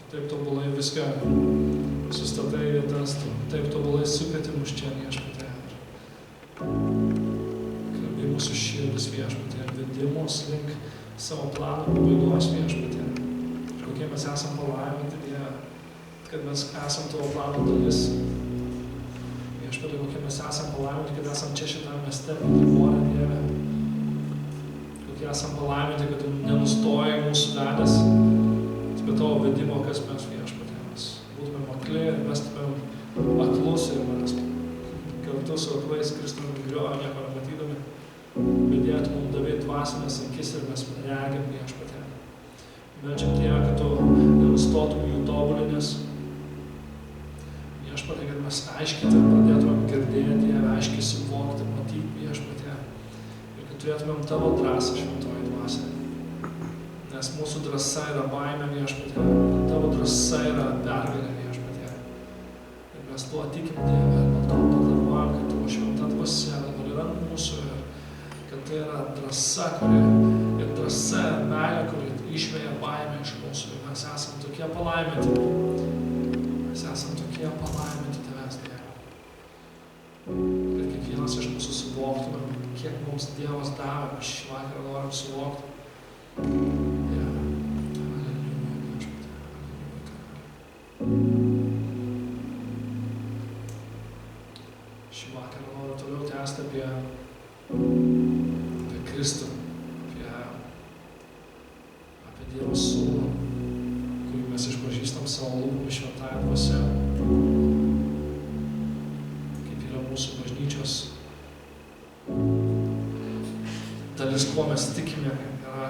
taip tobulai viską sustatai vietas, tu taip tobulai sukvieti mus čia viešpatie. Kalbi mūsų širdis viešpatie, vedi mus link savo plano pabaigos viešpatie. Kokie mes esam palaiminti, Dieve, kad mes esam tavo plano dalis. Viešpatie, kokie mes esam palaiminti, kad esam čia šitame mieste, Livorė, Dieve. Kokie esam palaiminti, kad tu nenustoji mūsų vedęs, bet tavo vedimo, kas mes viešpatie. Mes būtume akli ir mes būtume aklus ir mes kartu su aklais Kristumi griovę, nieko nematydami, bedėtų mums davė dvasinės akis ir mes regim viešpatie. Meldžiam Dieve, kad tu nenustotum jų tobulinės. Viešpatie, kad mes aiškiai tai pradėtumėm girdėti, Dieve, aiškiai suvokti, matyti viešpatie. Ir kad turėtumėm tavo drąsą šventoji dvasia. Nes mūsų drąsa yra baimė viešpatie, tavo drąsa yra pergalė viešpatie. Ir mes tuo tikim, Dieve, ir to padarbuojam, kad tavo šventa dvasia dabar yra mūsų, kad tai yra drąsa, ir drąsa ir meilė, kuri išveja baimę iš mūsų. Ir mes esam tokie palaiminti. Mes esam tokie palaiminti tavęs, Dieve. Kad kiekvienas iš mūsų suvoktumėm, kiek mums Dievas davė, mes šį vakarą norim suvokti. Šį vakarą noriu toliau tęsti apie Kristų, apie Dievo Sūnų, kurį mes išpažįstam savo lūpomis šventąja dvasia, kaip yra mūsų bažnyčios dalis, kuo mes tikime. Yra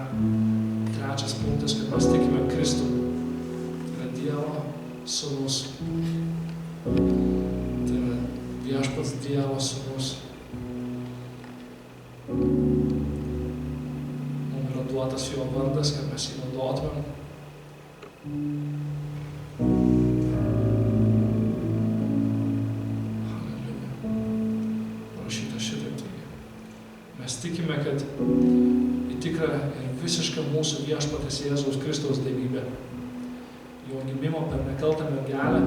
trečias punktas, kad mes tikime Kristų, yra Dievo Sūnus. Tai yra viešpats Dievo Sūnus. Mums yra duotas jo vardas, kad mes jį naudotumėm. Halleluja. Parašyta šitaip. Mes tikime, kad į tikrą ir visišką mūsų viešpatės Jėzaus Kristaus dievybę, jo gimimo per nekaltą mergelę,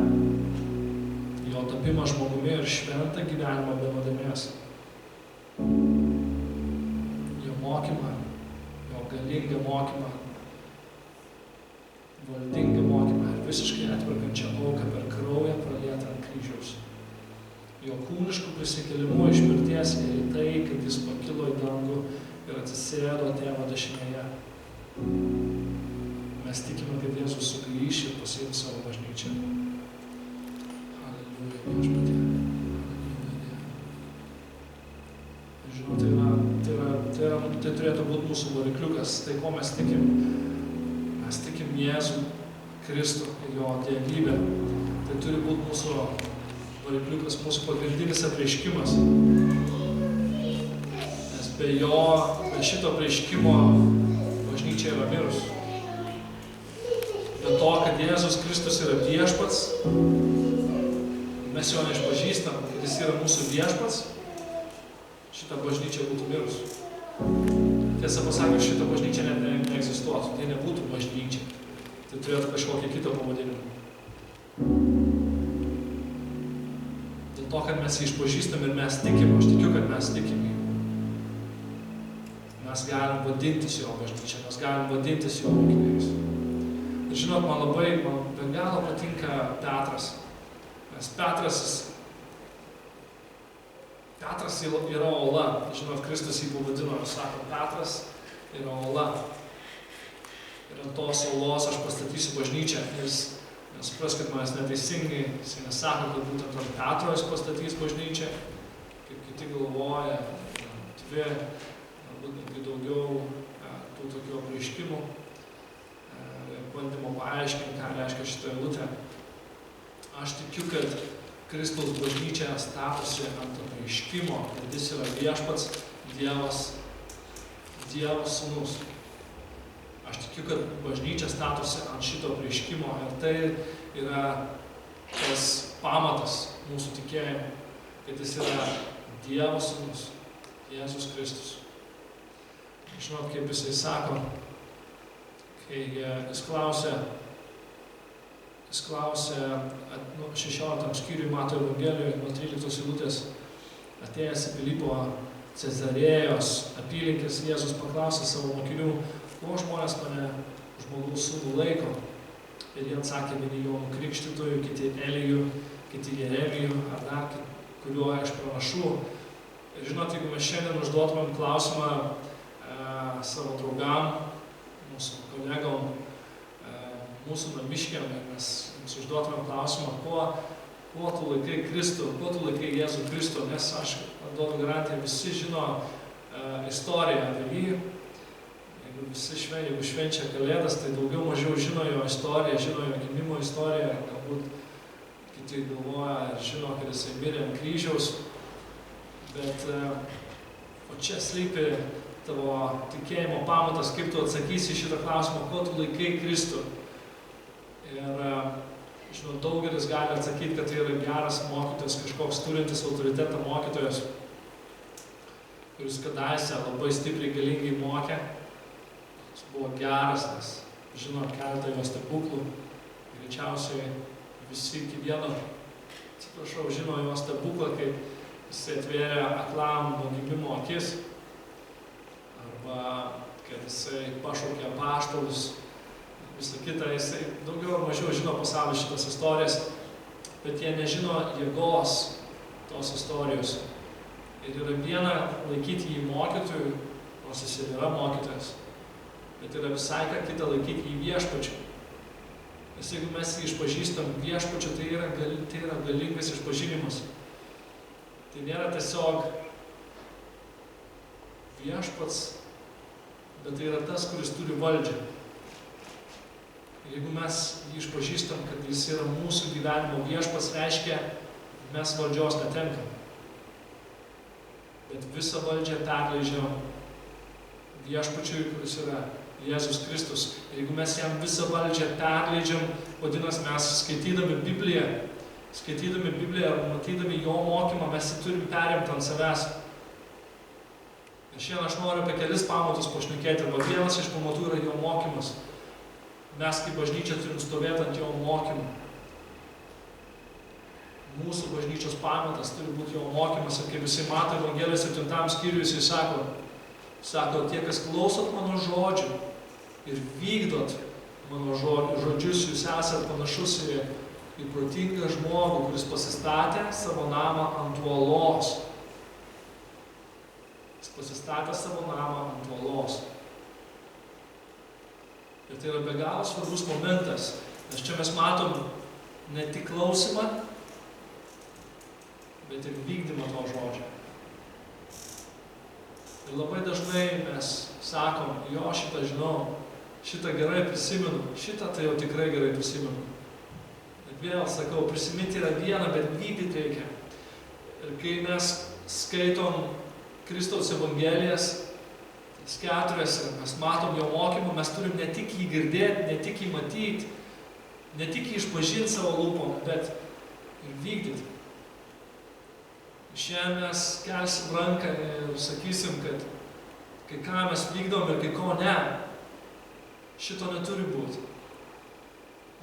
jo tapimą žmogumi ir šventą gyvenimą be nuodėmės, jo mokymą, jo galingą mokymą, valdingą mokymą ir visiškai atperkančią auką per kraują pralietą ant kryžiaus, jo kūniškų prisikėlimų iš mirties ir į tai, kad jis pakilo į dangų ir atsisėdo Tėvo dešinėje. Mes tikime, kad Jėzus sugrįš ir pasiims savo bažnyčią. Halleluja, viešpatie. Žinau, tai turėtų būti mūsų varikliukas. Tai ko mes tikim? Mes tikim Jėzų Kristų ir jo dievybę. Tai turi būti mūsų varikliukas, mūsų pagrindinis apreiškimas. Nes be šito apreiškimo bažnyčia yra mirus. Be to, kad Jėzus Kristus yra viešpats, mes jo neišpažįstam, kad jis yra mūsų viešpats, šita bažnyčia būtų mirus. Tiesą pasakius, šita bažnyčia net neegzistuotų, tai nebūtų bažnyčia. Tai turėtų kažkokią kitą pavadinimą. Dėl to, kad mes jį išpažįstam ir mes tikim, aš tikiu, kad mes tikim jį. Mes galim vadintis jo bažnyčia, mes galim vadintis jo mokiniais. Ir žinot, man be galo patinka Petras. Nes Petras yra ola. Žinot, Kristus jį pavadino ir sako, Petras yra ola. Ir ant tos olos aš pastatysiu bažnyčią. Jis nesupras, kad manęs neteisingai. Jis nesako, kad būtent ant Petro jis pastatys bažnyčią. Kaip kiti galvoja, dvi, galbūt netgi daugiau tų tokių apreiškimų. Bandymo paaiškinti, ką reiškia šitą eilutę. Aš tikiu, kad Kristaus bažnyčia statosi ant apreiškimo, kad jis yra viešpats, Dievas, Dievo Sūnus. Aš tikiu, kad bažnyčia statosi ant šito apreiškimo ir tai yra tas pamatas mūsų tikėjimo, kad jis yra Dievo Sūnus, Jėzus Kristus. Žinot, kaip jisai sako, kai jis klausia Jis klausė, 16 skyriui Mato Evangelijoje, nuo 13 eilutės, atėjęs į Pilypo Cezarėjos apylinkės, Jėzus paklausė savo mokinių, kuo žmonės mane žmogaus sūnų laiko. Ir jie atsakė, vieni Jonu Krikštytoju, kiti Elijų, kiti Jeremijų, ar dar kuriuo iš pranašų. Ir žinot, jeigu mes šiandien užduotumėm klausimą savo draugam, mūsų kolegom, mūsų namiškiam, ir mes užduotumėm klausimą, kuo tu laikai Kristų, kuo tu laikai Jėzų Kristų, nes aš duodu garantiją, visi žino istoriją apie jį. Jeigu švenčia Kalėdas, tai daugiau mažiau žino jo istoriją, žino jo gimimo istoriją, galbūt kiti galvoja ir žino, kad jisai mirė ant kryžiaus, bet o čia slypi tavo tikėjimo pamatas, kaip tu atsakysi šitą klausimą, kuo tu laikai Kristų. Ir žinau, daugelis gali atsakyti, kad tai yra geras mokytojas, kažkoks turintis autoritetą mokytojas, kuris kadaise labai stipriai galingai mokė. Jis buvo geras, nes žino keletą jo stebuklų. Greičiausiai visi iki vieno, žino jo stebuklą, kaip jis atvėrė aklam nuo gimimo akis, arba kad jisai pašaukė apaštalus, visą kitą. Jisai daugiau ar mažiau žino pasaulio šitas istorijas, bet jie nežino jėgos tos istorijos. Ir yra viena laikyti jį mokytojų, nors jis ir yra mokytojas, bet yra visai ką kitą laikyti jį viešpačiu. Nes jeigu mes jį išpažįstam viešpačiu, tai yra galingas išpažinimas. Tai nėra tiesiog viešpats, bet tai yra tas, kuris turi valdžią. Ir jeigu mes jį išpažįstam, kad jis yra mūsų gyvenimo viešpats, reiškia, mes valdžios netenkam. Bet visą valdžią perleidžiam viešpačiui, kuris yra Jėzus Kristus. Ir jeigu mes jam visą valdžią perleidžiam, vadinasi, mes skaitydami Bibliją ar matydami jo mokymą, mes jį turim perimti ant savęs. Ir šiandien aš noriu apie kelis pamatus pašnekėti, arba vienas iš pamatų yra jo mokymas. Mes kaip bažnyčia turim stovėti ant jo mokymų. Mūsų bažnyčios pamatas turi būti jo mokymas. Ir kaip jisai Mato Evangelijos 7 skyriuje, jisai sako, tie, kas klausot mano žodžių ir vykdot mano žodžius, jūs esat panašus į protingą žmogų, kuris pasistatė savo namą ant uolos. Jis pasistatė savo namą ant uolos. Ir tai yra be galo svarbus momentas, nes čia mes matom ne tik klausimą, bet ir vykdymą to žodžio. Ir labai dažnai mes sakom, jo, šitą žinau, šitą gerai prisimenu, šitą tai jau tikrai gerai prisimenu. Bet vėl sakau, prisiminti yra viena, bet vykdyti reikia. Ir kai mes skaitom Kristaus Evangelijas, tas 4, mes matom jo mokymą, mes turim ne tik jį girdėti, ne tik jį matyti, ne tik jį išpažinti savo lūpom, bet ir vykdyti. Šiandien mes kelsim ranką ir sakysim, kad kai ką mes vykdom ir kai ko ne, šito neturi būti.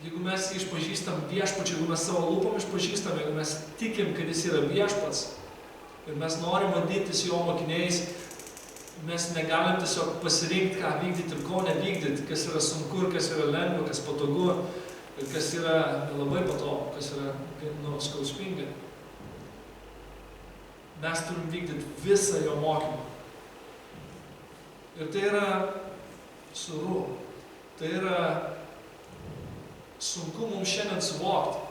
Jeigu mes jį išpažįstam viešpačiu, jeigu mes savo lūpom išpažįstam, jeigu mes tikim, kad jis yra viešpats ir mes norim vadintis jo mokiniais, mes negalim tiesiog pasirinkti, ką vykdyti ir ko nevykdyti, kas yra sunku ir kas yra lengva, kas patogu ir kas yra labai patogu, kas yra skausminga. Mes turim vykdyti visą jo mokymą. Ir tai yra suru. Tai yra sunku mums šiandien suvokti.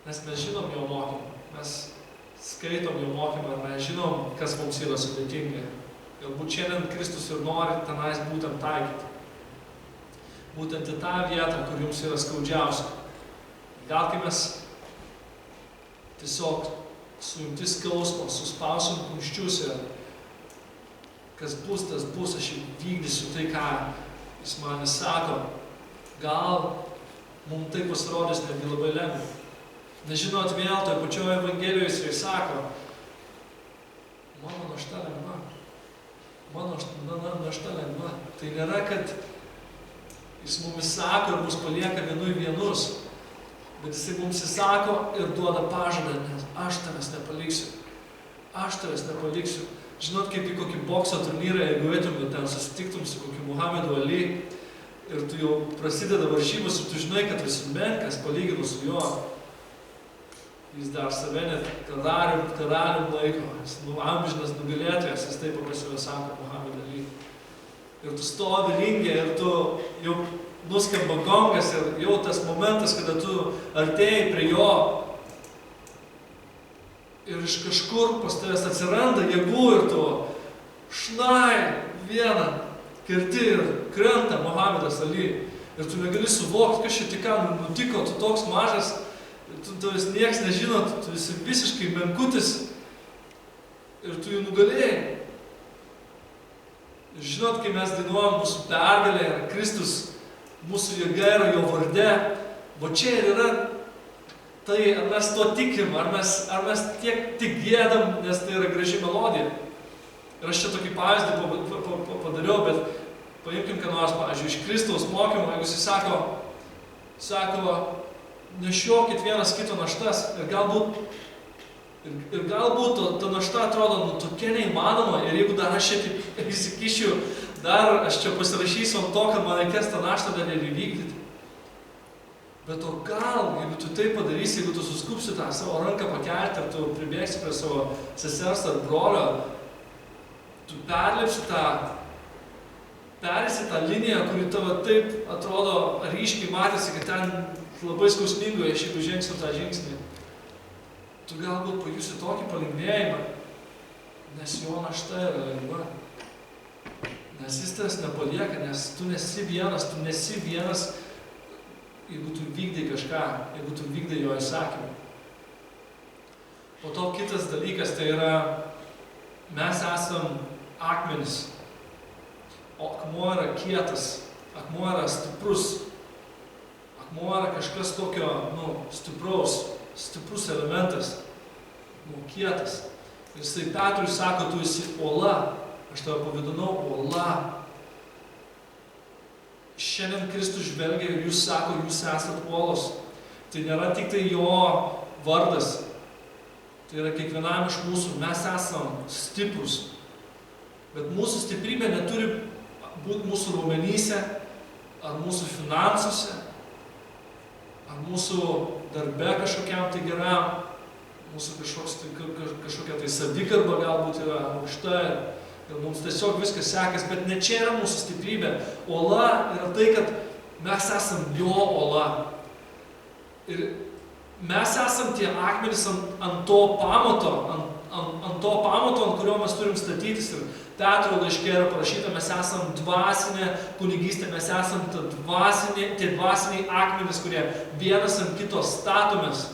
Nes mes žinom jo mokymą. Mes skaitom jo mokymą ir mes žinom, kas mums yra sudėtinga. Galbūt šiandien Kristus ir nori tenais būtent taikyti. Būtent į tą vietą, kur jums yra skaudžiausia. Gal kai mes tiesiog suimti skausmą, suspausim kumščius ir kas bus, tas bus, aš vykdysiu tai, ką jis man sako. Gal mums tai pasirodys netgi labai lengva. Nežinot, vėl toje pačioje Evangelijoje jis sako, mano našta lengva. Mano našta lengva. Tai nėra, kad Jis mums sako ir mus palieka vienus. Bet jisai mums įsako ir duoda pažadą, nes aš tavęs nepaliksiu. Aš tavęs nepaliksiu. Žinot, kaip į kokį bokso turnyrą, jeigu eitum ir ten susitiktum su kokiu Muhamedu Ali ir tu jau prasideda varžybos ir tu žinai, kad tu esi menkas palyginus su juo. Jis dar save net karalium laiko, jis amžinas nugalėtojas, jis taip apie save sako Muhamedu Ali. Ir tu stovi ringė ir tu jau nuskamba gongas ir jau tas momentas, kada tu artėjai prie jo ir iš kažkur pas tavęs atsiranda jėgų ir tu šnai vieną kerti ir krenta Muhamedas Ali. Ir tu negali suvokti, kas čia tik ką nutiko, tu toks mažas, tavęs nieks nežino, tu esi visiškai menkutis ir tu jį nugalėjai. Ir žinot, kai mes dainuojam mūsų pergalę ir Kristus, mūsų jėga yra jo varde, va čia ir yra tai, ar mes to tikim, ar mes tik gėdam, nes tai yra graži melodija. Ir aš čia tokį pavyzdį padariau, bet paimkim ką nors, pavyzdžiui, iš Kristaus mokymo, jeigu jis sako, nešiokit vienas kito naštas ir galbūt ta našta atrodo tokia neįmanoma ir jeigu dar aš čia taip įsikišiu, dar aš čia pasirašysiu ant to, kad man reikės tą naštą dar ir įvykdyti. Bet o gal, jeigu tu tai padarysi, jeigu tu suskupsi tą savo ranką pakelti, ar tu pribėgsi prie savo sesers ar brolio, tu perlipsi tą liniją, kuri tavo taip atrodo ryškiai matėsi, kad ten labai skausmingai, aš jeigu žengsiu tą žingsnį. Tu galbūt pajusi tokį palengvėjimą, nes jo našta yra lengva. Nes jis tavęs nepalieka, nes tu nesi vienas, jeigu tu vykdai kažką, jeigu tu vykdai jo įsakymą. Po to kitas dalykas tai yra, mes esam akmenys, o akmuo yra kietas, akmuo yra stiprus. Akmuo yra kažkas tokio, stiprus elementas, kietas. Ir jisai Petrui sako, tu esi uola, aš tave pavadinau uola. Šiandien Kristus žvelgia ir jūs sako, jūs esat uolos. Tai nėra tik tai jo vardas, tai yra kiekvienam iš mūsų, mes esam stiprus. Bet mūsų stiprybė neturi būti mūsų raumenyse, ar mūsų finansuose, ar mūsų darbe kažkokiam tai geram, mūsų kažkokia tai savigarba galbūt yra aukšta ir mums tiesiog viskas sekas, bet ne čia yra mūsų stiprybė. Uola yra tai, kad mes esam jo uola. Ir mes esam tie akmenys ant to pamato, ant kurio mes turim statytis. Ir Petro laiške yra parašyta, mes esam dvasinė kunigystė, mes esam tie dvasiniai akmenys, kurie vienas ant kito statomės.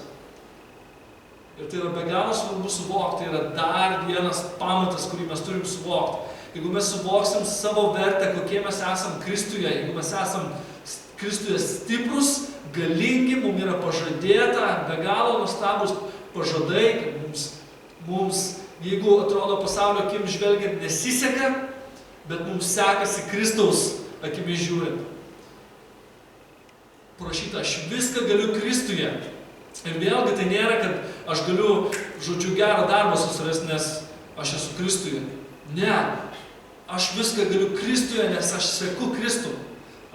Ir tai yra be galo svarbu suvokti, tai yra dar vienas pamatas, kurį mes turim suvokti. Jeigu mes suvoksim savo vertę, kokie mes esam Kristuje, jeigu mes esam Kristuje stiprus, galingi, mums yra pažadėta, be galo nuostabus pažadai, kad mums jeigu atrodo pasaulio akimis žvelgiant nesiseka, bet mums sekasi Kristaus akimis žiūrint. Parašyta, aš viską galiu Kristuje. Ir vėlgi tai nėra, kad aš galiu, gerą darbą susirasti, nes aš esu Kristuje. Ne, aš viską galiu Kristuje, nes aš seku Kristų.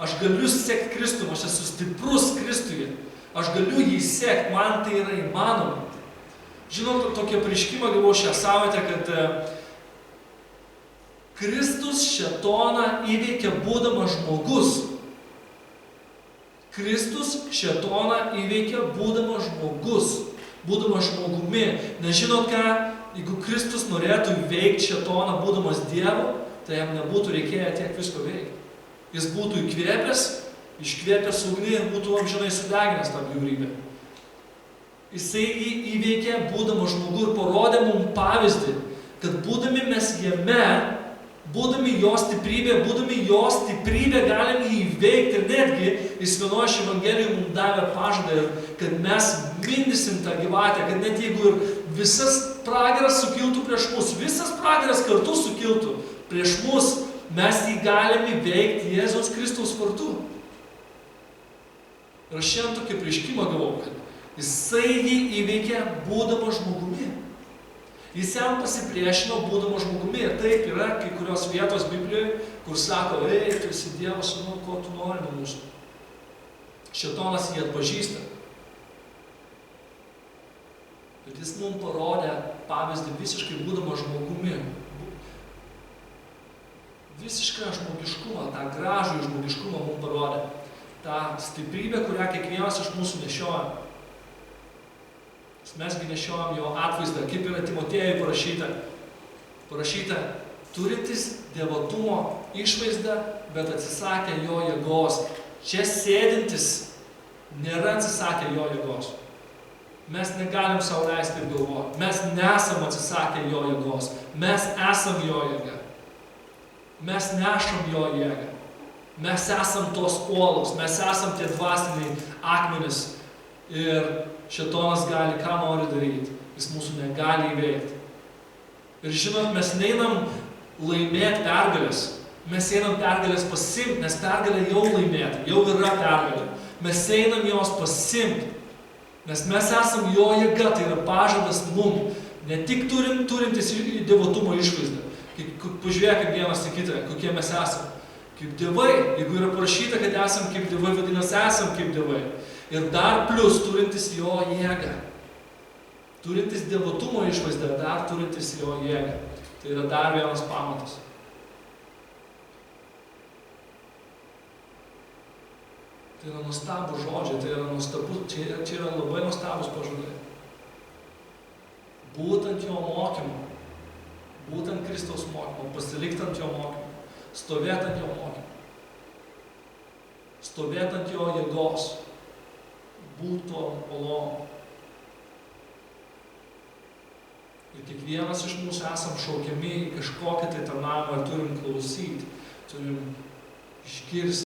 Aš galiu sekti Kristų, aš esu stiprus Kristuje. Aš galiu jį sekti, man tai yra įmanoma. Žinot, tokie pareiškimą gavau šią savaitę, kad Kristus šėtoną įveikia būdamas žmogus. Kristus šėtoną įveikia būdamas žmogus, būdamas žmogumi. Nes žinot ką, jeigu Kristus norėtų įveikti šėtoną būdamas Dievu, tai jam nebūtų reikėję tiek visko veikti. Jis būtų iškvėpęs ugnį ir būtų amžinai sudeginęs tą bjaurybę. Jisai jį įveikė, būdamas žmogu ir parodė mums pavyzdį, kad būdami mes jame, būdami jo stiprybė, galim jį įveikti ir netgi jis vienoje iš evangelijų mums davė pažadą, kad mes mindysim tą gyvatę, kad net jeigu ir visas pragaras sukiltų prieš mus, visas pragaras kartu sukiltų prieš mus, mes jį galim įveikti Jėzaus Kristaus vardu. Ir aš šiandien tokį prieškimą gavau, kad jisai jį įveikė būdamas žmogumi. Jis jam pasipriešino būdamas žmogumi. Ir taip yra kai kurios vietos Biblijoje, kur sako, ei, tu esi Dievo sūnus, ko tu nori nuo mūsų. Šėtonas jį atpažįsta. Bet jis mums parodė pavyzdį visiškai būdamas žmogumi. Visišką žmogiškumą, tą gražų žmogiškumą mums parodė. tą stiprybę, kurią kiekvienas iš mūsų nešioja. Mesgi nešiojam jo atvaizdą, kaip yra Timotėjui parašyta, turintis dievotumo išvaizdą, bet atsisakė jo jėgos. Čia sėdintis nėra atsisakę jo jėgos. Mes negalim sau leisti taip galvoti. Mes nesam atsisakę jo jėgos. Mes esam jo jėga. Mes nešam jo jėgą. Mes esam tos uolos, mes esam tie dvasiniai akmenys. Ir šėtonas gali ką nori daryti. Jis mūsų negali įveikti. Ir žinot, mes neinam laimėti pergalės. Mes einam pergalės pasimti, nes pergalė jau laimėta, jau yra pergalė. Mes einam jos pasimti. Nes mes esam jo jėga, tai yra pažadas mum. Ne tik turintis dievotumo išvaizdą. Pažiūrėk, kaip vienas į kitą, kokie mes esam. Kaip dievai. Jeigu yra parašyta, kad esam kaip dievai, vadinasi esam kaip dievai. Ir dar plus turintis jo jėgą. Turintis dievotumo išvaizdą, dar turintis jo jėgą. Tai yra dar vienas pamatas. Tai yra nuostabus žodžiai, tai yra nuostabus, čia yra labai nuostabus pažadai. Būtent jo mokymo, būtent Kristaus mokymo, pasilikti ant jo mokymo, stovėti ant jo mokymo, stovėti ant jo jėgos, būti tuo uolom. Ir kiekvienas iš mūsų esam šaukiami į kažkokią tai tarnavimą ir turim klausyti, turim išgirsti.